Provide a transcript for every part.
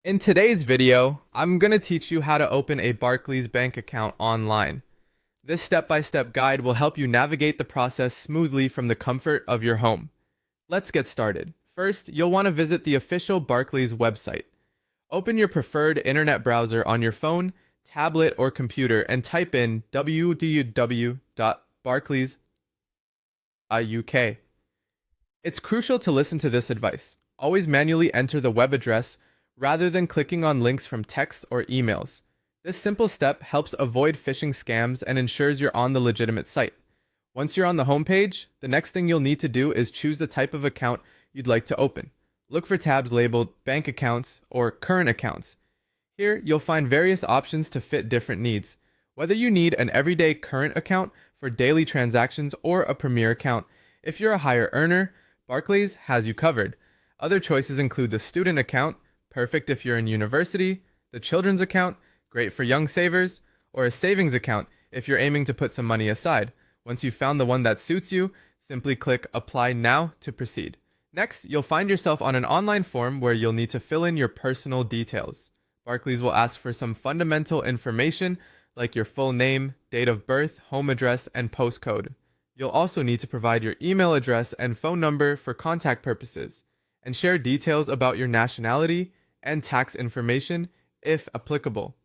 In today's video, I'm going to teach you how to open a Barclays Bank account online. This step-by-step guide will help you navigate the process smoothly from the comfort of your home. Let's get started. First, you'll want to visit the official Barclays website. Open your preferred internet browser on your phone, tablet, or computer and type in www.barclays.uk. It's crucial to listen to this advice. Always manually enter the web address rather than clicking on links from texts or emails. This simple step helps avoid phishing scams and ensures you're on the legitimate site. Once you're on the homepage, the next thing you'll need to do is choose the type of account you'd like to open. Look for tabs labeled Bank Accounts or Current Accounts. Here, you'll find various options to fit different needs. Whether you need an everyday current account for daily transactions or a premier account, if you're a higher earner, Barclays has you covered. Other choices include the student account, perfect if you're in university, the children's account, great for young savers, or a savings account if you're aiming to put some money aside. Once you've found the one that suits you, simply click Apply Now to proceed. Next, you'll find yourself on an online form where you'll need to fill in your personal details. Barclays will ask for some fundamental information like your full name, date of birth, home address, and postcode. You'll also need to provide your email address and phone number for contact purposes, and share details about your nationality and tax information if applicable.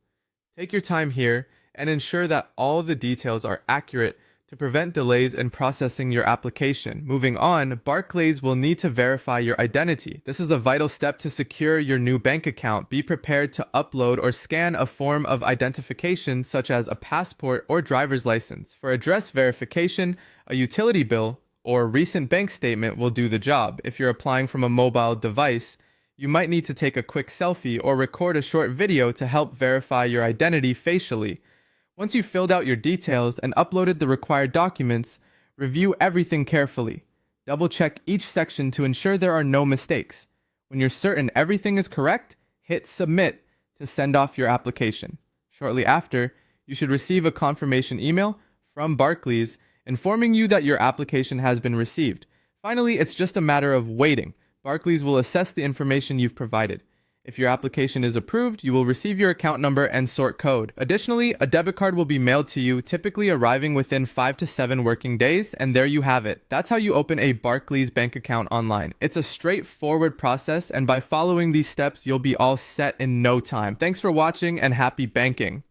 Take your time here and ensure that all the details are accurate to prevent delays in processing your application. Moving on, Barclays will need to verify your identity. This is a vital step to secure your new bank account. Be prepared to upload or scan a form of identification such as a passport or driver's license. For address verification, a utility bill or recent bank statement will do the job. If you're applying from a mobile device, you might need to take a quick selfie or record a short video to help verify your identity facially. Once you've filled out your details and uploaded the required documents, review everything carefully. Double-check each section to ensure there are no mistakes. When you're certain everything is correct, hit Submit to send off your application. Shortly after, you should receive a confirmation email from Barclays informing you that your application has been received. Finally, it's just a matter of waiting. Barclays will assess the information you've provided. If your application is approved, you will receive your account number and sort code. Additionally, a debit card will be mailed to you, typically arriving within 5 to 7 working days, and there you have it. That's how you open a Barclays bank account online. It's a straightforward process, and by following these steps, you'll be all set in no time. Thanks for watching and happy banking.